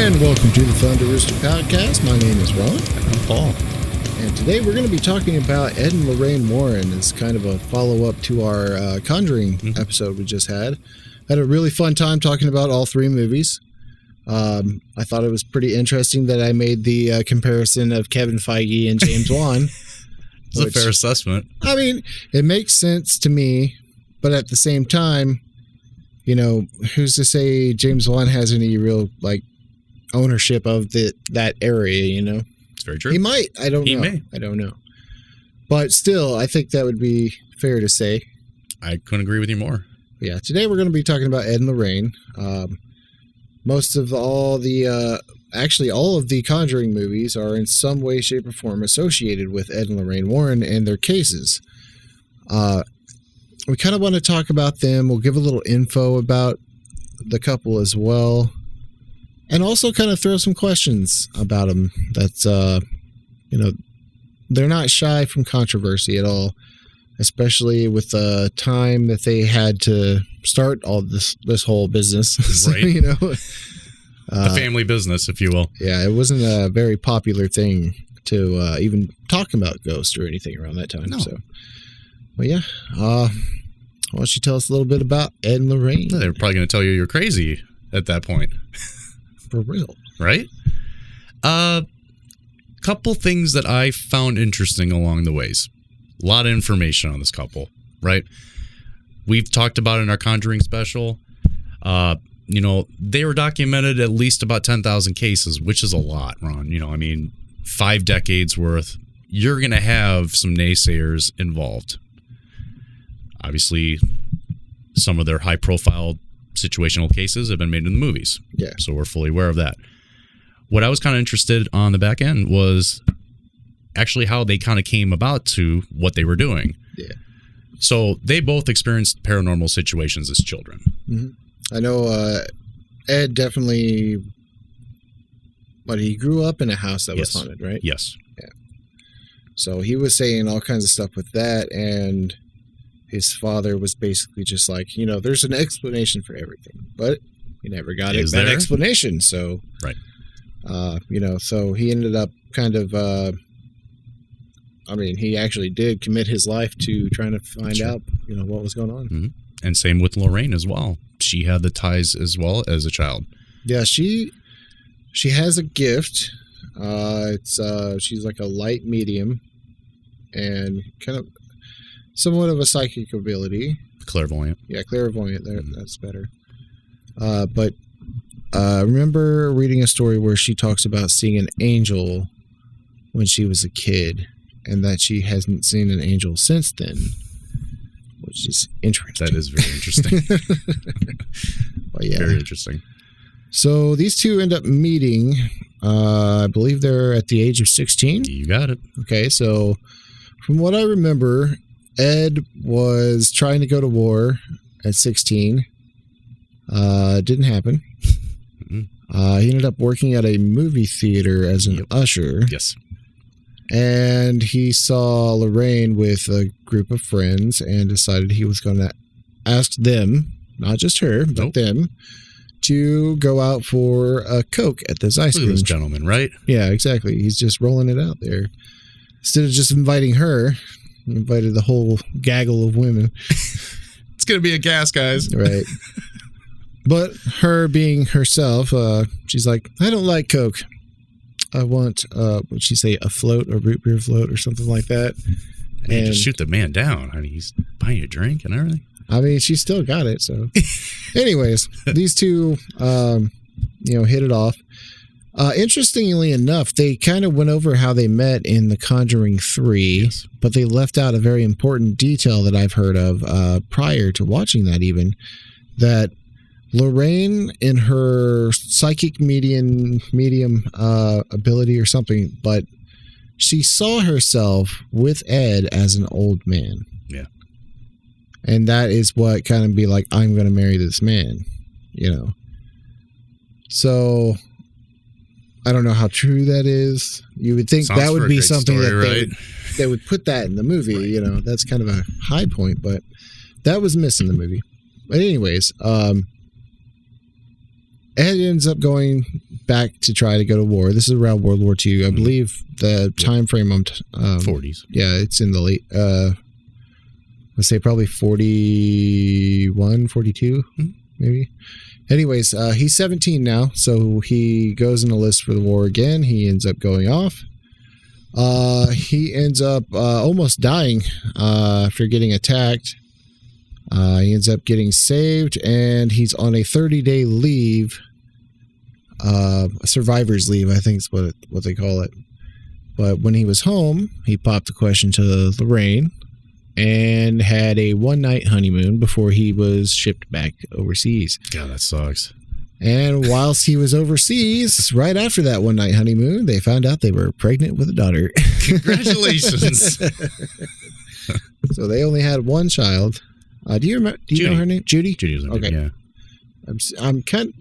And welcome to the Thunder Rooster Podcast. My name is Ron. I'm Paul. And today we're going to be talking about Ed and Lorraine Warren. It's kind of a follow-up to our Conjuring episode we just had. Had a really fun time talking about all three movies. I thought it was pretty interesting that I made the comparison of Kevin Feige and James Wan. It's a fair assessment. I mean, it makes sense to me, but at the same time, you know, who's to say James Wan has any real, like, ownership of that area, you know? It's very true. He might. I don't know. He may. I don't know. But still, I think that would be fair to say. I couldn't agree with you more. Yeah, today we're going to be talking about Ed and Lorraine. Most of all the, actually all of the Conjuring movies are in some way, shape, or form associated with Ed and Lorraine Warren and their cases. We kind of want to talk about them. We'll give a little info about the couple as well. And also kind of throw some questions about them. That's, you know, they're not shy from controversy at all, especially with the time that they had to start all this whole business. So, Right. you know, The family business, if you will. Yeah, it wasn't a very popular thing to even talk about ghosts or anything around that time. No. So, well, yeah. Why don't you tell us a little bit about Ed and Lorraine? They're probably going to tell you you're crazy at that point. For real. Right? Couple things that I found interesting along the ways. A lot of information on this couple, right? We've talked about it in our Conjuring special. You know, they were documented at least about 10,000 cases, which is a lot, Ron. You know, I mean, 5 decades worth. You're going to have some naysayers involved. Obviously, some of their high-profile situational cases have been made in the movies. Yeah. So we're fully aware of that. What I was kind of interested on the back end was actually how they kind of came about to what they were doing. Yeah. So they both experienced paranormal situations as children. Mm-hmm. I know Ed definitely, but he grew up in a house that was haunted, right? Yes. Yeah. So he was saying all kinds of stuff with that, and his father was basically just like, you know, there's an explanation for everything, but he never got that explanation. So, right. You know, so he ended up kind of, I mean, he actually did commit his life to trying to find out, you know, what was going on. Mm-hmm. And same with Lorraine as well. She had the ties as well as a child. Yeah, she has a gift. She's like a light medium and kind of somewhat of a psychic ability. Clairvoyant. Yeah, clairvoyant. That's better. But I remember reading a story where she talks about seeing an angel when she was a kid, and that she hasn't seen an angel since then, which is interesting. That is very interesting. But yeah. Very interesting. So these two end up meeting. I believe they're at the age of 16. You got it. Okay, so from what I remember, Ed was trying to go to war at 16. Didn't happen. He ended up working at a movie theater as an usher. Yes. And he saw Lorraine with a group of friends and decided he was going to ask them, not just her, but them, to go out for a Coke at this ice cream. Look at this gentleman, right? Yeah, exactly. He's just rolling it out there. Instead of just inviting her, he invited the whole gaggle of women. It's going to be a gas, guys. Right. But her being herself, she's like, I don't like Coke. I want, what'd she say, a float, a root beer float or something like that. Man, just shoot the man down. I mean, he's buying you a drink and everything. I mean, she still got it. So anyways, these two, you know, hit it off. Interestingly enough, they kind of went over how they met in The Conjuring 3, but they left out a very important detail that I've heard of prior to watching that even, that Lorraine, in her psychic medium ability or something, but she saw herself with Ed as an old man. Yeah. And that is what kind of be like, I'm going to marry this man, you know. So I don't know how true that is. You would think that would be something that they would put that in the movie, you know. That's kind of a high point, but that was missed in the movie. But anyways, Ed ends up going back to try to go to war. This is around World War II. I believe the time frame 40s. Yeah, it's in the late let's say probably 41, 42, maybe. Anyways, he's 17 now, so he goes in the list for the war again. He ends up going off. He ends up almost dying after getting attacked. He ends up getting saved, and he's on a 30-day leave, a survivor's leave, I think is what they call it. But when he was home, he popped the question to Lorraine and had a one-night honeymoon before he was shipped back overseas. God, that sucks. And whilst he was overseas, right after that one-night honeymoon, they found out they were pregnant with a daughter. Congratulations. So they only had one child. Do you remember? Do you know her name? Judy. Judy was her name, yeah. I'm kind.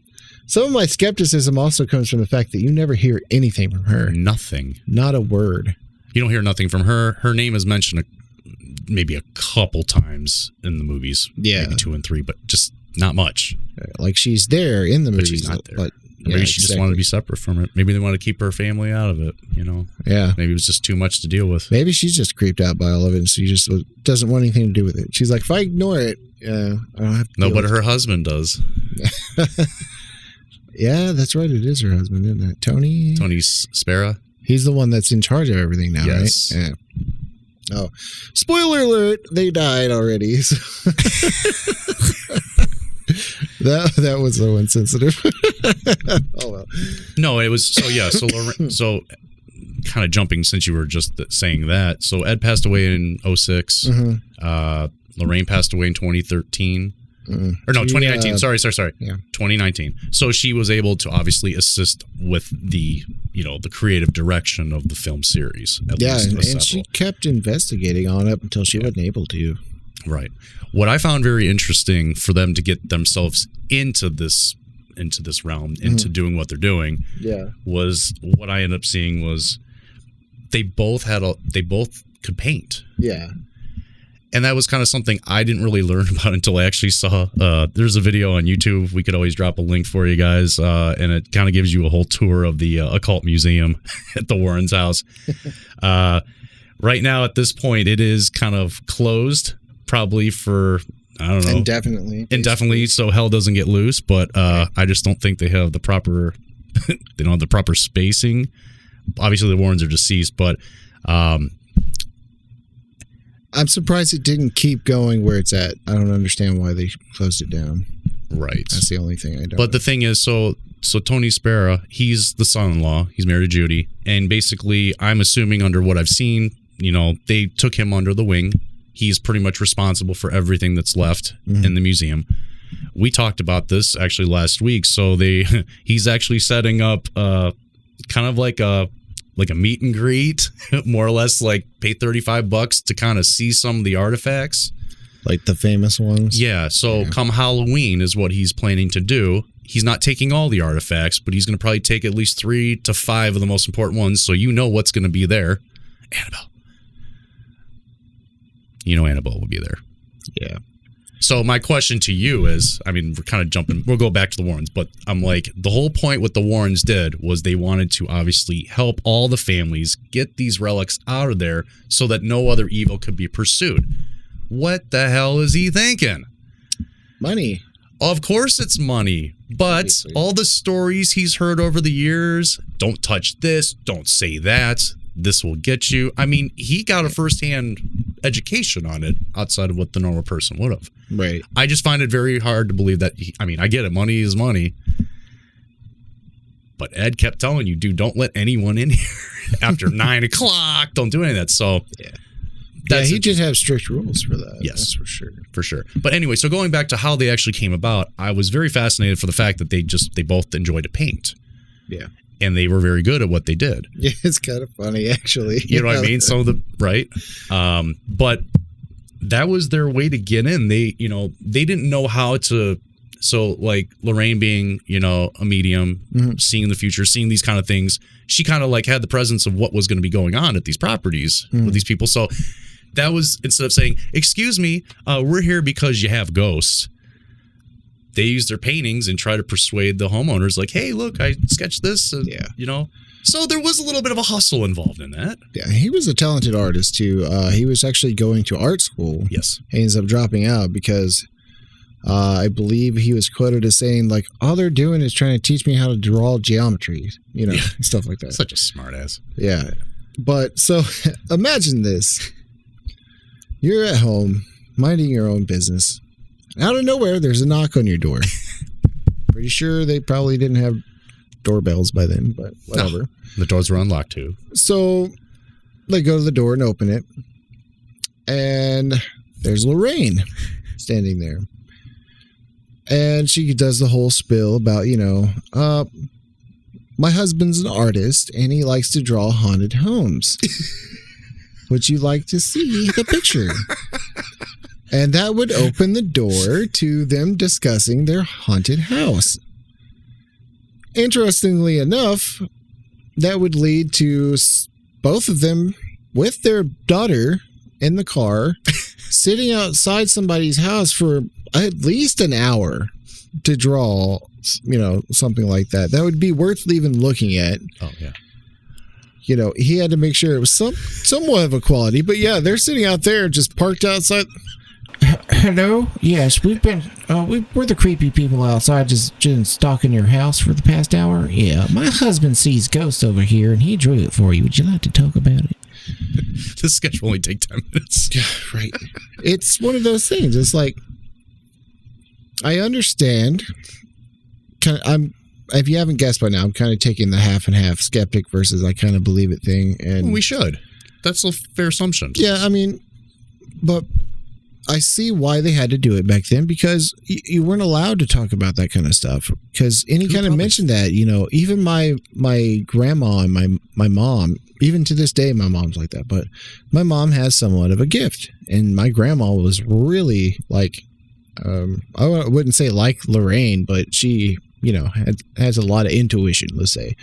Some of my skepticism also comes from the fact that you never hear anything from her. Nothing. Not a word. You don't hear nothing from her. Her name is mentioned maybe a couple times in the movies. Yeah. Maybe 2 and 3, but just not much. Like she's there in the movies. But she's not there. But, maybe she just wanted to be separate from it. Maybe they want to keep her family out of it, you know? Yeah. Maybe it was just too much to deal with. Maybe she's just creeped out by all of it, and she just doesn't want anything to do with it. She's like, if I ignore it, I don't have to. No, but her husband does. Yeah, that's right. It is her husband, isn't it? Tony Spera. He's the one that's in charge of everything now, yes. Right? Yeah. Oh, spoiler alert! They died already. So. that was so insensitive. Oh well. No, it was so yeah. So kind of jumping since you were just saying that. So Ed passed away in 2006. Mm-hmm. Lorraine passed away in 2013. Mm-hmm. Or no, 2019. Sorry. Yeah. 2019. So she was able to obviously assist with the creative direction of the film series. Yeah, and she kept investigating on it until she wasn't able to. Right. What I found very interesting for them to get themselves into this realm, into doing what they're doing, was what I ended up seeing was they both could paint. Yeah. And that was kind of something I didn't really learn about until I actually saw. There's a video on YouTube. We could always drop a link for you guys, and it kind of gives you a whole tour of the occult museum at the Warrens' house. Right now, at this point, it is kind of closed, probably for I don't know, indefinitely, so hell doesn't get loose. But I just don't think they have the proper they don't have the proper spacing. Obviously, the Warrens are deceased, but. I'm surprised it didn't keep going where it's at. I don't understand why they closed it down. Right. That's the only thing I don't But the thing is, so Tony Spera, he's the son-in-law. He's married to Judy. And basically, I'm assuming under what I've seen, they took him under the wing. He's pretty much responsible for everything that's left in the museum. We talked about this actually last week. So he's actually setting up kind of like a meet and greet, more or less, like pay $35 to kind of see some of the artifacts. Like the famous ones? Yeah. So come Halloween is what he's planning to do. He's not taking all the artifacts, but he's going to probably take at least 3 to 5 of the most important ones. So what's going to be there. Annabelle. Annabelle will be there. Yeah. So my question to you is, we're kind of jumping, we'll go back to the Warrens, but I'm like, the whole point what the Warrens did was they wanted to obviously help all the families get these relics out of there so that no other evil could be pursued. What the hell is he thinking? Money. Of course it's money, but obviously. All the stories he's heard over the years, don't touch this, don't say that, this will get you. He got a firsthand education on it outside of what the normal person would have. Right. I just find it very hard to believe that. I get it. Money is money. But Ed kept telling you, dude, don't let anyone in here after 9 o'clock. Don't do any of that. So, he did have strict rules for that. Yes, that's for sure. For sure. But anyway, so going back to how they actually came about, I was very fascinated for the fact that they both enjoyed to paint. Yeah. And they were very good at what they did. Yeah, it's kind of funny, actually. You know what I mean? So right. But that was their way to get in. They didn't know how to. So like Lorraine being, a medium, seeing the future, seeing these kind of things, she kind of like had the presence of what was going to be going on at these properties with these people. So that was, instead of saying, excuse me, we're here because you have ghosts. they use their paintings and try to persuade the homeowners, like, hey, look, I sketched this. You know, so there was a little bit of a hustle involved in that. Yeah, he was a talented artist too. He was actually going to art school. Yes, he ends up dropping out because I believe he was quoted as saying, like, all they're doing is trying to teach me how to draw geometry, you know, stuff like that. Such a smart ass. Yeah. But so imagine this. You're at home, minding your own business. Out of nowhere, there's a knock on your door. Pretty sure they probably didn't have doorbells by then, but whatever. No, the doors were unlocked too. So they go to the door and open it. And there's Lorraine standing there. And she does the whole spill about, you know, my husband's an artist and he likes to draw haunted homes. Would you like to see the picture? And that would open the door to them discussing their haunted house. Interestingly enough, that would lead to both of them with their daughter in the car, sitting outside somebody's house for at least an hour to draw, you know, something like that. That would be worth even looking at. Oh, yeah. You know, he had to make sure it was somewhat of a quality. But yeah, they're sitting out there just parked outside. Hello? Yes, we're the creepy people outside just stalking your house for the past hour. Yeah, my husband sees ghosts over here and he drew it for you. Would you like to talk about it? This sketch will only take 10 minutes. Yeah, right. It's one of those things. It's like, I understand. If you haven't guessed by now, I'm kind of taking the half and half skeptic versus I kind of believe it thing. And we should. That's a fair assumption. Yeah, I mean, but I see why they had to do it back then, because you weren't allowed to talk about that kind of stuff. Because any kind of mention that, you know, even my grandma and my mom, even to this day, my mom's like that. But my mom has somewhat of a gift, and my grandma was really like, I wouldn't say like Lorraine, but she, you know, has a lot of intuition, let's say.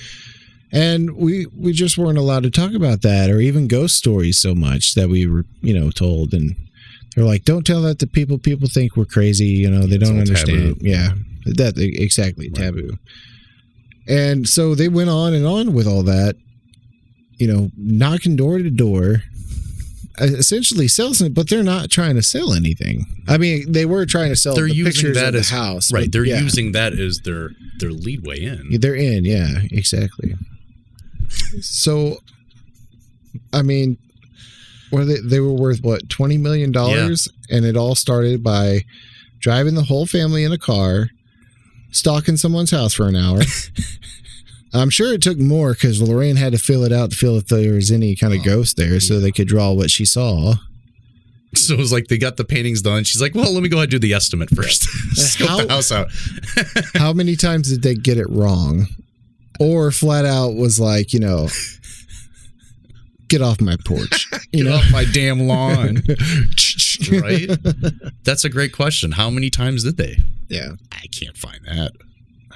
And we just weren't allowed to talk about that, or even ghost stories so much that we were, you know, told. And they're like, don't tell that to people. People think we're crazy. You know, they don't understand. Taboo. Yeah, that exactly. Right. Taboo. And so they went on and on with all that, you know, knocking door to door, essentially selling something, but they're not trying to sell anything. I mean, they were trying to sell the pictures of the house. Right. They're using that as their leadway in. They're in. Yeah, exactly. So, I mean, they were worth what, $20 million? Yeah. And it all started by driving the whole family in a car, stalking someone's house for an hour. I'm sure it took more because Lorraine had to fill it out to feel if there was any kind of ghost there, so they could draw what she saw. So it was like they got the paintings done. She's like, well, let me go ahead and do the estimate first. Scope the house out. How many times did they get it wrong? Or flat out was like, you know, get off my porch. Get off my damn lawn. Right? That's a great question. How many times did they? Yeah. I can't find that.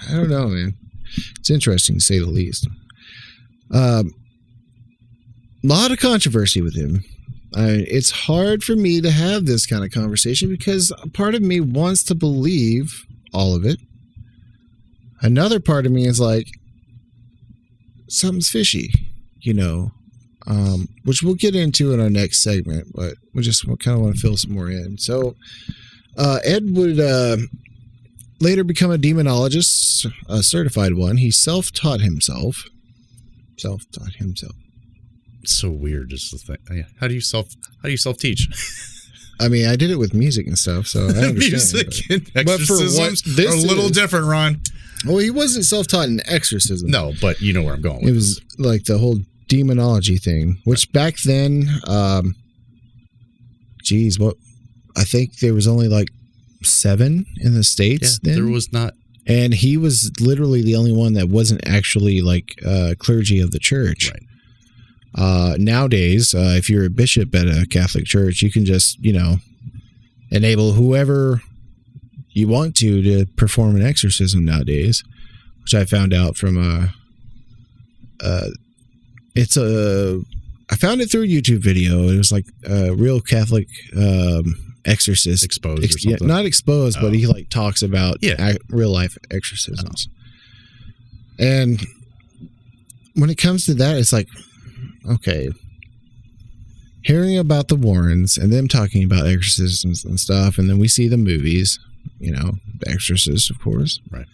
I don't know, man. It's interesting to say the least. A lot of controversy with him. It's hard for me to have this kind of conversation because a part of me wants to believe all of it. Another part of me is like, something's fishy, you know, which we'll get into in our next segment, but we just kind of want to fill some more in. So Ed would later become a demonologist, a certified one. He self-taught himself. It's so weird, just the thing. How do you self-teach? I mean, I did it with music and stuff, so I understand. Music and exorcisms are a little different, Ron. Well, he wasn't self-taught in exorcism. No, but you know where I'm going with it. Was like the whole demonology thing, which back then, I think there was only like 7 in the States then. There was not. And he was literally the only one that wasn't actually like clergy of the church. Right. Nowadays, if you're a bishop at a Catholic church, you can just, you know, enable whoever you want to perform an exorcism nowadays, which I found out from I found it through a YouTube video. It was like a real Catholic exorcist Exposed or something. not exposed, but he like talks about real life exorcisms. And when it comes to that, it's like, okay, hearing about the Warrens and them talking about exorcisms and stuff, and then we see the movies, you know, The Exorcist, of course. Right.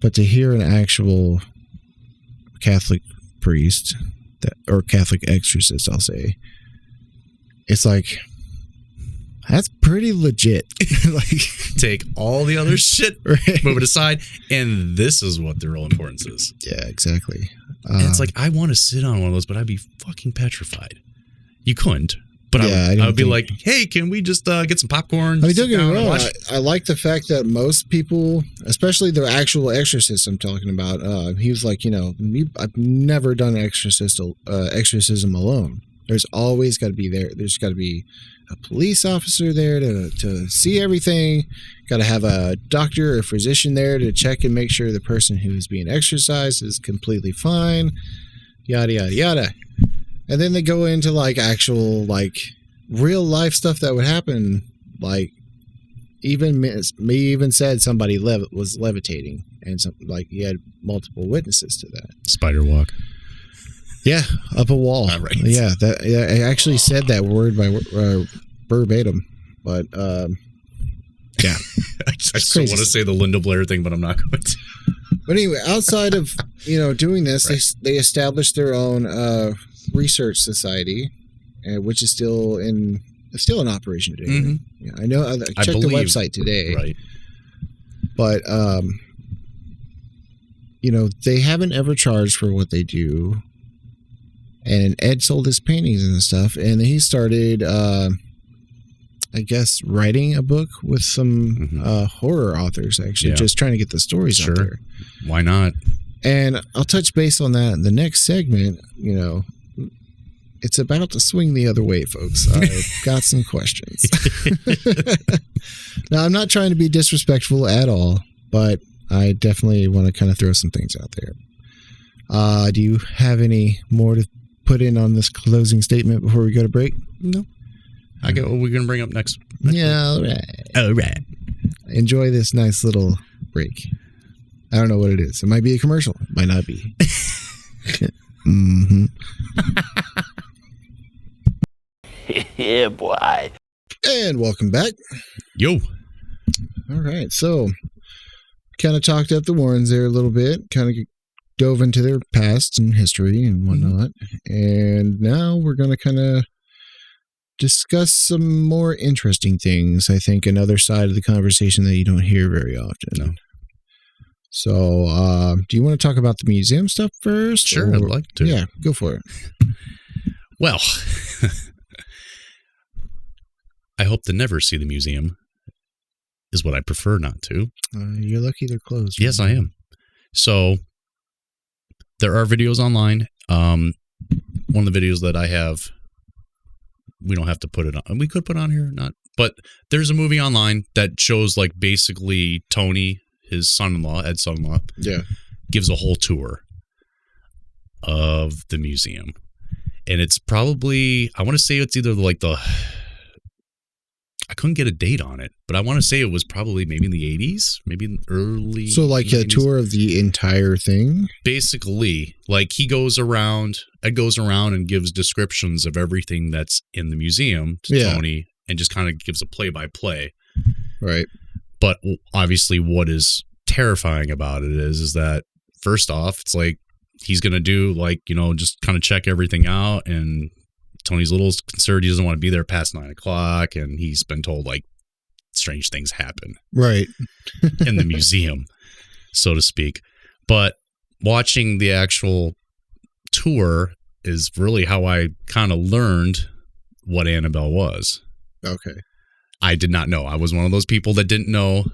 But to hear an actual Catholic priest or Catholic exorcist, I'll say, it's like, that's pretty legit. Like, take all the other shit, right. move it aside, and this is what the real importance is. Yeah, exactly. And it's like, I want to sit on one of those, but I'd be fucking petrified. You couldn't. But I would be like, hey, can we just get some popcorn? I mean, don't get me wrong. I like the fact that most people, especially the actual exorcist I'm talking about, he was like, you know, I've never done an exorcism alone. There's always got to be there. There's got to be a police officer there to see everything. Got to have a doctor or physician there to check and make sure the person who is being exorcised is completely fine. Yada, yada, yada. And then they go into like actual like real life stuff that would happen. Like even said somebody was levitating, and like he had multiple witnesses to that. Spider walk. Yeah, up a wall. Right. Yeah, I actually said that word by verbatim, but yeah, I still want to say the Linda Blair thing, but I'm not going to. But anyway, outside of doing this, right. they established their own research society, which is still in operation today. Mm-hmm. Yeah, I know. I checked the website today, right? But they haven't ever charged for what they do. And Ed sold his paintings and stuff, and he started, I guess, writing a book with some horror authors, actually, just trying to get the stories out there. Why not? And I'll touch base on that in the next segment. It's about to swing the other way, folks. I've got some questions. Now, I'm not trying to be disrespectful at all, but I definitely want to kind of throw some things out there. Do you have any more to put in on this closing statement before we go to break? No. I get what we're going to bring up next. Yeah, all right. Enjoy this nice little break. I don't know what it is. It might be a commercial. It might not be. Mm-hmm. Yeah, boy. And welcome back. Yo. All right. So, kind of talked up the Warrens there a little bit. Kind of dove into their past and history and whatnot. And now we're going to kind of discuss some more interesting things. I think another side of the conversation that you don't hear very often. No. So, do you want to talk about the museum stuff first? Sure, I'd like to. Yeah, go for it. Well, I hope to never see the museum is what I prefer not to. You're lucky they're closed. Yes, I am. So, there are videos online. One of the videos that I have, we don't have to put it on. We could put it on here, not. But there's a movie online that shows like basically Tony, his son-in-law, Ed's son-in-law, gives a whole tour of the museum. And it's probably, I want to say it's either like I couldn't get a date on it, but I want to say it was probably maybe in the 80s, maybe in early. So like 90s. A tour of the entire thing? Basically, like Ed goes around and gives descriptions of everything that's in the museum to Tony and just kind of gives a play-by-play. Right. But obviously what is terrifying about it is that first off, it's like he's going to do like, just kind of check everything out, and Tony's a little concerned. He doesn't want to be there past 9:00, and he's been told like strange things happen right in the museum, so to speak. But watching the actual tour is really how I kind of learned what Annabelle was. Okay. I did not know. I was one of those people that didn't know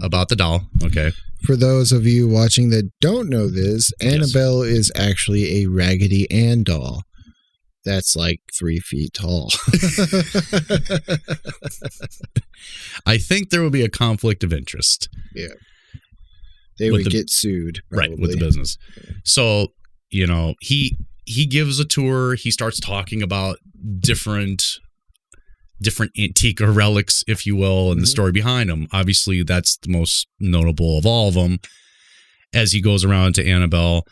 about the doll. Okay. For those of you watching that don't know this, Annabelle is actually a Raggedy Ann doll. That's like 3 feet tall. I think there will be a conflict of interest. Yeah. They would get sued. Probably. Right, with the business. Yeah. So, he gives a tour. He starts talking about different different antique or relics, if you will, and the story behind them. Obviously, that's the most notable of all of them. As he goes around to Annabelle,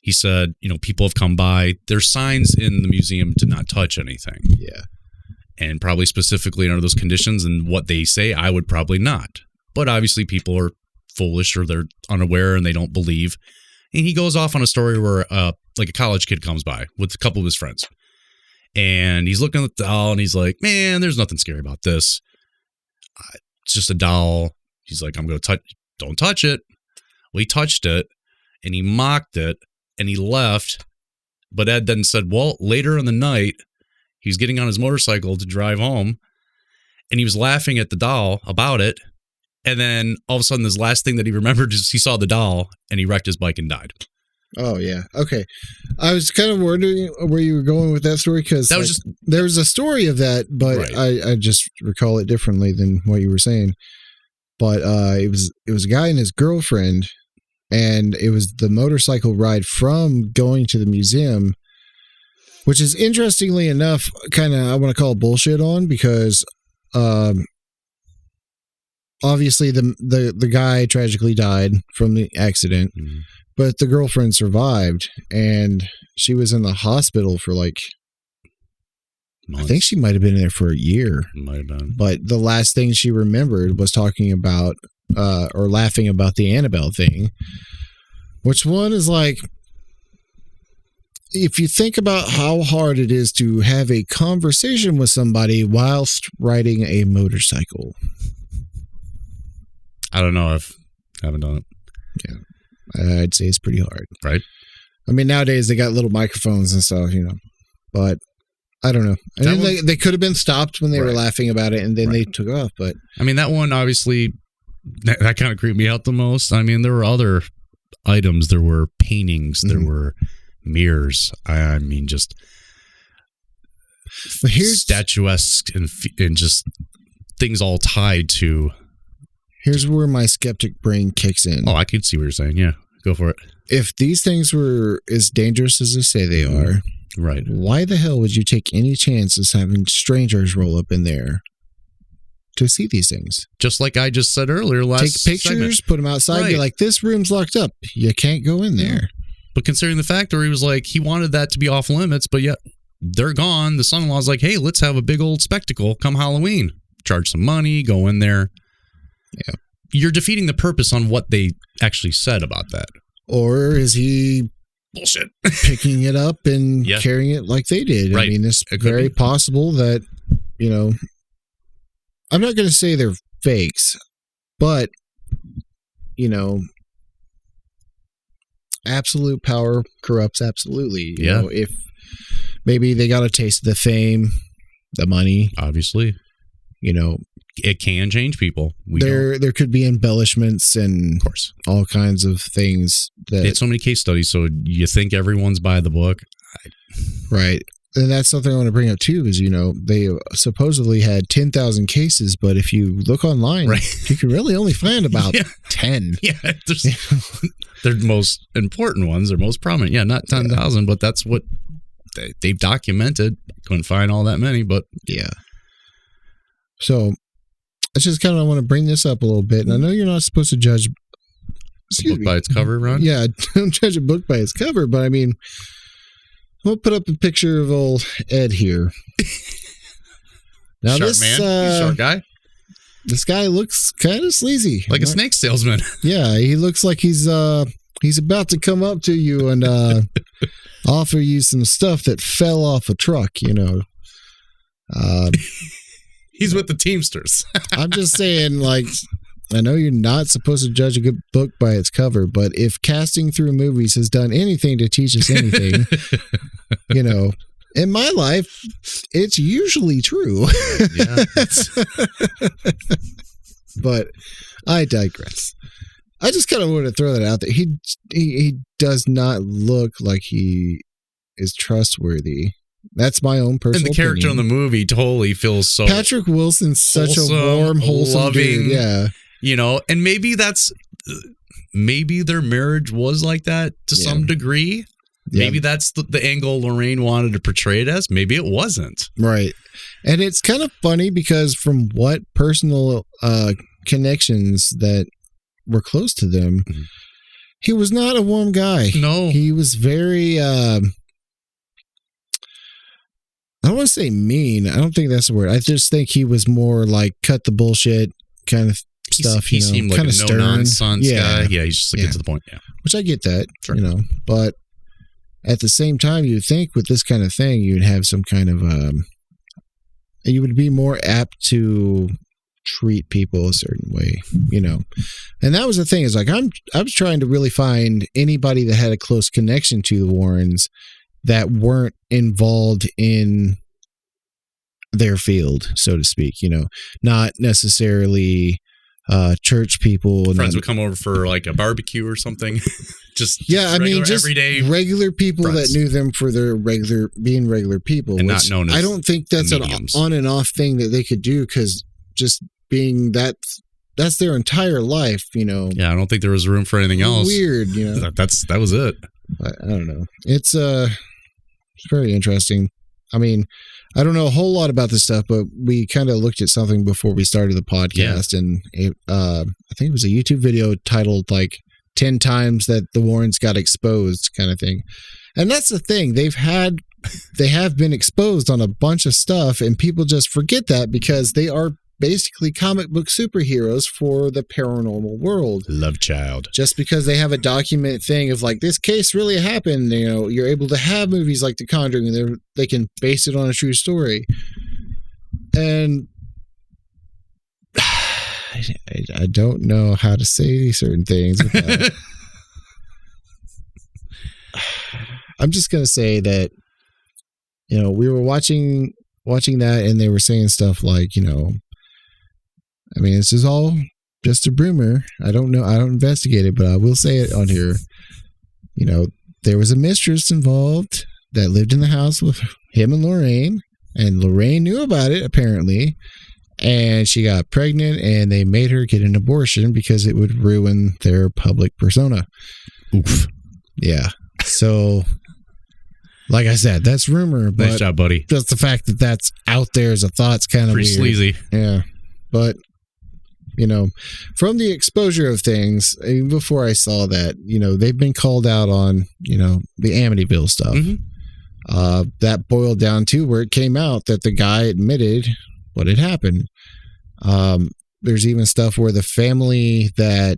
he said, people have come by. There's signs in the museum to not touch anything. Yeah. And probably specifically under those conditions and what they say, I would probably not. But obviously, people are foolish or they're unaware and they don't believe. And he goes off on a story where like a college kid comes by with a couple of his friends. And he's looking at the doll and he's like, man, there's nothing scary about this. It's just a doll. He's like, I'm going to don't touch it. Well, he touched it and he mocked it and he left. But Ed then said, well, later in the night, he was getting on his motorcycle to drive home and he was laughing at the doll about it. And then all of a sudden, this last thing that he remembered is he saw the doll and he wrecked his bike and died. Oh, yeah. Okay. I was kind of wondering where you were going with that story because there was a story of that, but right. I just recall it differently than what you were saying. But it was a guy and his girlfriend, and it was the motorcycle ride from going to the museum, which is interestingly enough, kind of I want to call bullshit on because obviously the guy tragically died from the accident. Mm-hmm. But the girlfriend survived, and she was in the hospital for like, months. I think she might have been in there for a year. Might have been. But the last thing she remembered was talking about or laughing about the Annabelle thing, which one is like, if you think about how hard it is to have a conversation with somebody whilst riding a motorcycle. I don't know. I haven't done it. Yeah. I'd say it's pretty hard. Right. I mean, nowadays they got little microphones and stuff, but I don't know. I mean, they could have been stopped when they were laughing about it and then they took off. But I mean, that one, obviously, that kind of creeped me out the most. I mean, there were other items. There were paintings. There were mirrors. I mean, just statuesque and just things all tied to. Here's where my skeptic brain kicks in. Oh, I could see what you're saying. Yeah, go for it. If these things were as dangerous as they say they are, right? Why the hell would you take any chances having strangers roll up in there to see these things? Just like I just said earlier, take pictures, put them outside, be like, this room's locked up. You can't go in there. But considering the fact that he was like, he wanted that to be off limits, but yet they're gone. The son-in-law's like, hey, let's have a big old spectacle come Halloween. Charge some money, go in there. Yeah. You're defeating the purpose on what they actually said about that. Or is he bullshit picking it up and carrying it like they did? Right. I mean, it's very possible that, I'm not going to say they're fakes, but, absolute power corrupts absolutely. Yeah. If maybe they got a taste of the fame, the money. Obviously. It can change people. There could be embellishments and of course all kinds of things that it's so many case studies. So you think everyone's by the book, right? And that's something I want to bring up too. Is they supposedly had 10,000 cases, but if you look online, you can really only find about 10. Yeah, they're most important ones. They're most prominent. Yeah, not 10,000, but that's what they've documented. Couldn't find all that many, but yeah. So. I just kind of want to bring this up a little bit. And I know you're not supposed to judge a book by its cover, Ron. Yeah, don't judge a book by its cover. But I mean, we'll put up a picture of old Ed here. Now Sharp man. He's a short guy. This guy looks kind of sleazy. Like a snake salesman. Yeah, he looks like he's about to come up to you and offer you some stuff that fell off a truck, He's with the Teamsters. I'm just saying, I know you're not supposed to judge a good book by its cover, but if casting through movies has done anything to teach us anything, in my life, it's usually true. Yeah. But I digress. I just kind of want to throw that out there. He does not look like he is trustworthy. That's my own personal And the character opinion. in the movie totally feels so Patrick Wilson's such a warm, wholesome loving, dude. Yeah. And maybe maybe their marriage was like that to some degree. Maybe that's the angle Lorraine wanted to portray it as. Maybe it wasn't. Right. And it's kind of funny because from what personal connections that were close to them, he was not a warm guy. No. He was very, I don't want to say mean. I don't think that's the word. I just think he was more like cut the bullshit kind of stuff. He seemed like a no-nonsense guy. Yeah, he's just like, get to the point. Yeah. Which I get that, Sure. But at the same time, you'd think with this kind of thing, you'd have some kind of, you would be more apt to treat people a certain way, And that was the thing, is like, I was trying to really find anybody that had a close connection to the Warrens that weren't involved in their field, so to speak, not necessarily church people. Friends would come over for like a barbecue or something. just everyday regular people friends that knew them for their regular people. And not known as I don't think that's an on and off thing that they could do, because just being that's their entire life, Yeah, I don't think there was room for anything else. Weird, That was it. I don't know. It's very interesting. I mean, I don't know a whole lot about this stuff, but we kind of looked at something before we started the podcast, and I think it was a YouTube video titled like 10 times that the Warrens got exposed kind of thing. And that's the thing. They have been exposed on a bunch of stuff, and people just forget that because they are basically comic book superheroes for the paranormal world. Love child. Just because they have a document thing of like, this case really happened, you're able to have movies like The Conjuring, and they can base it on a true story. And I don't know how to say certain things without I'm just going to say that, we were watching that, and they were saying stuff like, I mean, this is all just a rumor. I don't know. I don't investigate it, but I will say it on here. There was a mistress involved that lived in the house with him and Lorraine knew about it, apparently. And she got pregnant, and they made her get an abortion because it would ruin their public persona. Oof. Yeah. So, like I said, that's rumor. But nice job, buddy. Just the fact that that's out there as a thought's kind of pretty weird. Sleazy. Yeah. But, from the exposure of things, even before I saw that, they've been called out on, the Amityville stuff. Mm-hmm. That boiled down to where it came out that the guy admitted what had happened. There's even stuff where the family that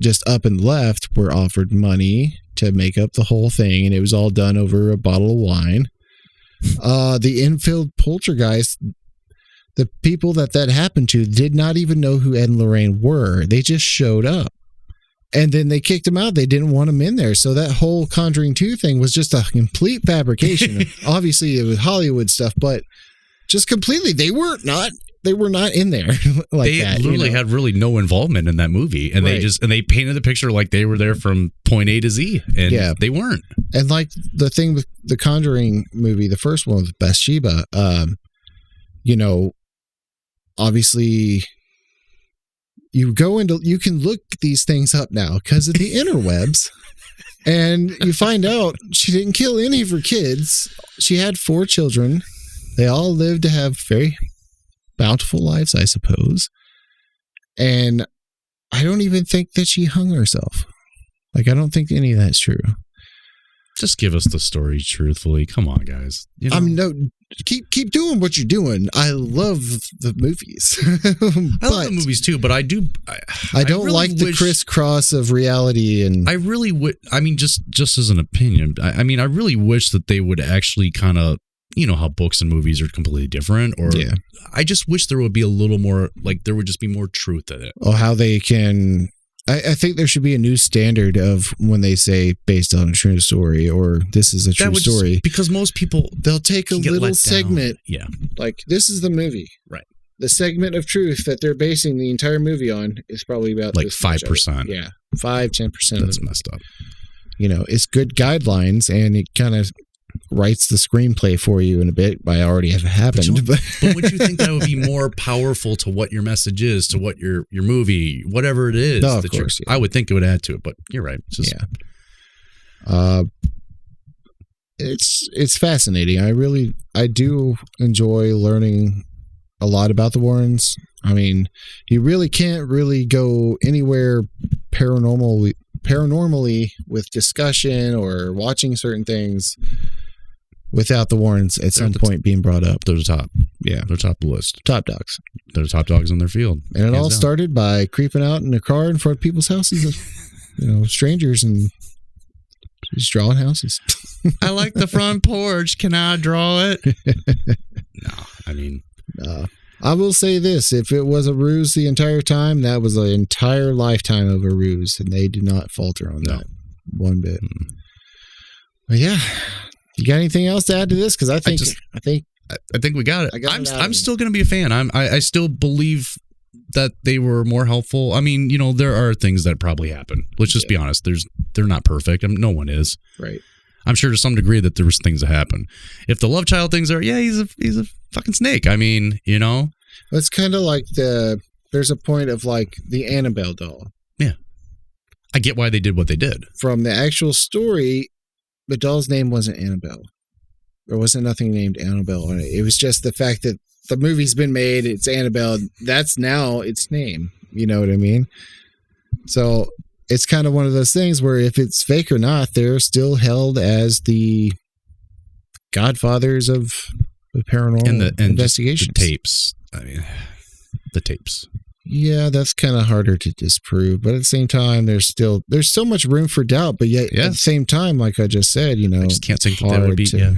just up and left were offered money to make up the whole thing, and it was all done over a bottle of wine. The infield poltergeist, the people that happened to did not even know who Ed and Lorraine were. They just showed up. And then they kicked them out. They didn't want them in there. So that whole Conjuring 2 thing was just a complete fabrication. Obviously, it was Hollywood stuff, but just completely, they were not in there like they that. They literally had really no involvement in that movie. And right. they painted the picture like they were there from point A to Z. And they weren't. And like the thing with the Conjuring movie, the first one with Bathsheba, obviously you can look these things up now because of the interwebs, and you find out she didn't kill any of her kids. She had 4 children. They all lived to have very bountiful lives, I suppose. And I don't even think that she hung herself. Like, I don't think any of that's true. Just give us the story truthfully. Come on, guys. Keep doing what you're doing. I love the movies. I love the movies too, but I don't really like the crisscross of reality. And I really would. I mean, just as an opinion, I mean, I really wish that they would actually kind of, how books and movies are completely different. Or I just wish there would be a little more, like there would just be more truth in it. Or how they can. I think there should be a new standard of when they say based on a true story or this is a true story. Because most people, they'll take a little segment. Yeah. Like, this is the movie. Right. The segment of truth that they're basing the entire movie on is probably about like 5%. Yeah. 5-10%. That's messed up. It's good guidelines, and it kind of writes the screenplay for you in a bit by already have happened. But would you think that would be more powerful to what your message is, to what your movie, whatever it is? No, of course. I would think it would add to it, but you're right. It's just, it's fascinating. I do enjoy learning a lot about the Warrens. I mean, you really can't really go anywhere paranormally with discussion or watching certain things without the Warrens at some point being brought up. They're the top. Yeah. They're top of the list. Top dogs. They're the top dogs in their field. And it all started by creeping out in a car in front of people's houses, strangers, and just drawing houses. I like the front porch. Can I draw it? No, I mean... I will say this. If it was a ruse the entire time, that was an entire lifetime of a ruse, and they did not falter on that one bit. But yeah. You got anything else to add to this? Because I think we got it. I'm still going to be a fan. I still believe that they were more helpful. I mean, there are things that probably happen. Let's just be honest. They're not perfect. I mean, no one is. Right. I'm sure to some degree that there was things that happen. If the love child things are, he's a fucking snake. I mean, It's kind of like there's a point of like the Annabelle doll. Yeah. I get why they did what they did. From the actual story, the doll's name wasn't Annabelle. There wasn't nothing named Annabelle on it. It was just the fact that the movie's been made, it's Annabelle. That's now its name. You know what I mean? So it's kind of one of those things where if it's fake or not, they're still held as the godfathers of paranormal and investigations. The tapes. I mean, the tapes. Yeah, that's kind of harder to disprove, but at the same time, there's so much room for doubt. But yet, at the same time, like I just said, I just can't think that would be. Yeah.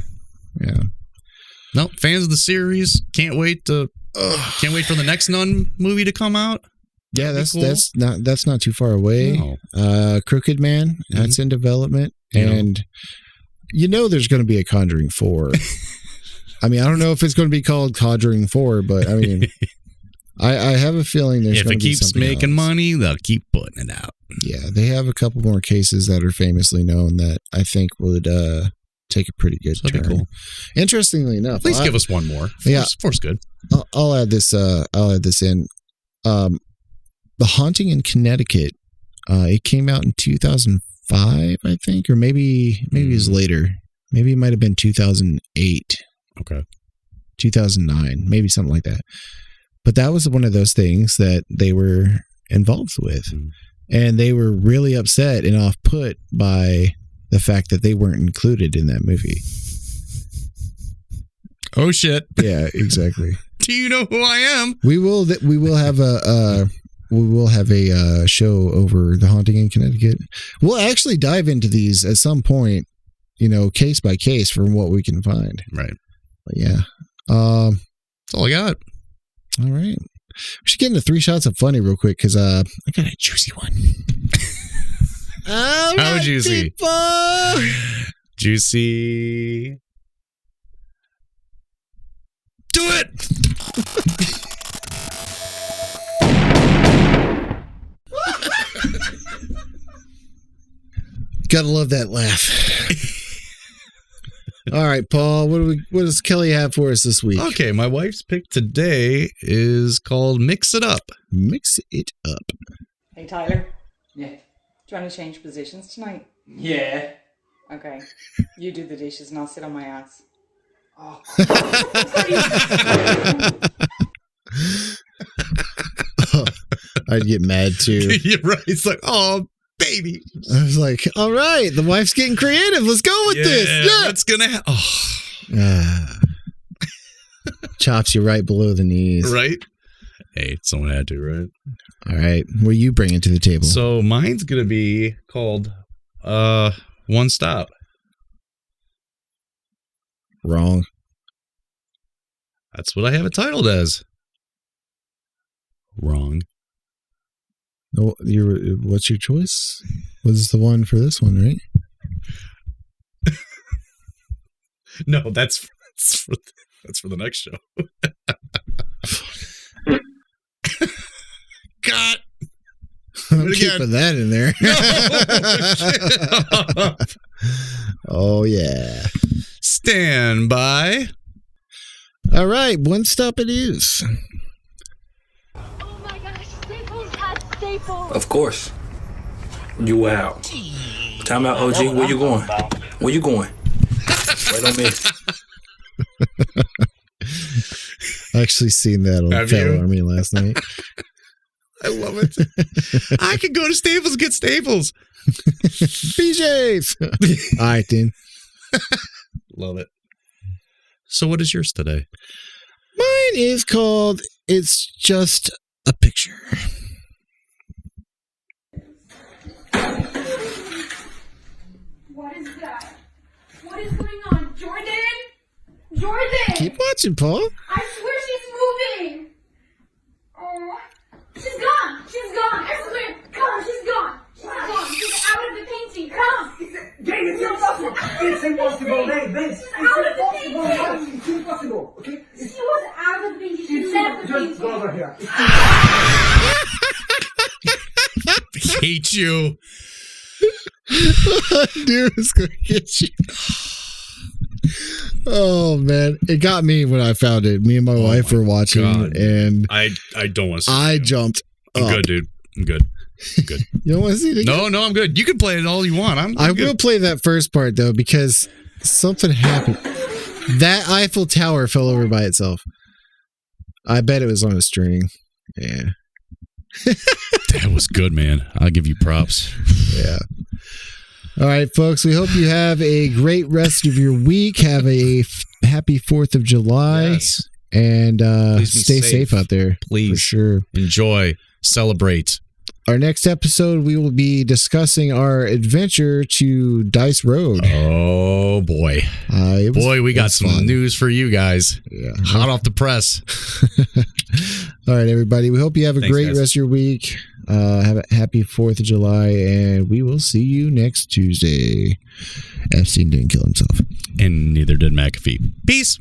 No, fans of the series can't wait for the next Nun movie to come out. Yeah, that's not too far away. No. Crooked Man, that's in development, and there's going to be a Conjuring 4. I mean, I don't know if it's going to be called Conjuring 4, but I mean, I have a feeling there's going to be something If it keeps making else. money, they'll keep putting it out. Yeah, they have a couple more cases that are famously known that I think would take a pretty good turn. Be cool. Interestingly enough, at least give us one more. Four's good. I'll add this. I'll add this in. The Haunting in Connecticut. It came out in 2005, I think, or maybe it was later. Maybe it might have been 2008. Okay. 2009, maybe something like that. But that was one of those things that they were involved with. And they were really upset and off-put by the fact that they weren't included in that movie. Oh, shit. Yeah, exactly. Do you know who I am? We will have a show over The Haunting in Connecticut. We'll actually dive into these at some point, case by case from what we can find. Right. But yeah. That's all I got. All right. We should get into 3 shots of funny real quick because I got a juicy one. How juicy? People. Juicy. Do it! Gotta love that laugh. All right, Paul, what does Kelly have for us this week? Okay, my wife's pick today is called Mix It Up. Mix it up. Hey, Tyler. Yeah. Do you want to change positions tonight? Yeah. Okay. You do the dishes and I'll sit on my ass. Oh. I'd get mad too. You're right. It's like, oh, baby. I was like, all right, the wife's getting creative. Let's go with this. Yeah. What's going to happen? Chops you right below the knees. Right? Hey, someone had to, right? All right. What are you bringing to the table? So mine's going to be called One Stop. Wrong. That's what I have it titled as. Wrong. No, what's your choice? Was the one for this one, right? No, that's for the next show. God. I'm keeping that in there. No. Oh, yeah. Stand by. All right. One stop it is. Oh my gosh, Staples had Staples. Of course. You out. Time out, OG. Where you going? Where you going? Wait on me. I actually seen that on Have Fellow you? Army last night. I love it. I could go to Staples and get Staples. BJ's. All right, then. Love it. So what is yours today? Mine is called It's Just a Picture. What is that? What is going on? Jordan? Jordan! Keep watching, Paul. I swear she's moving! Oh, she's gone! She's gone! I swear! Come, she's gone! She's gone! She's out of the painting! Come! Jane, it's impossible! It's impossible, Jane! It's out of the impossible! painting! It's impossible, okay? She was out of the painting! She left the Just go painting! over here. I hate you. I knew it was going to get you. Oh, man. It got me when I found it. Me and my wife were watching, God. and I don't want to see I it. jumped I'm up. good, dude. I'm good. I'm good. You don't want to see it again? No, I'm good. You can play it all you want. I good. will play that first part, though, because something happened. That Eiffel Tower fell over by itself. I bet it was on a string. Yeah. That was good, man. I'll give you props. Yeah. All right, folks. We hope you have a great rest of your week. Have a happy 4th of July. Yes. And Please be stay safe out there. Please. For sure. Enjoy. Celebrate. Our next episode, we will be discussing our adventure to Dice Road. Oh, boy. We got some fun. news for you guys. Yeah. Hot off the press. All right, everybody. We hope you have a Thanks, great guys. rest of your week. Have a happy 4th of July, and we will see you next Tuesday. Epstein didn't kill himself. And neither did McAfee. Peace.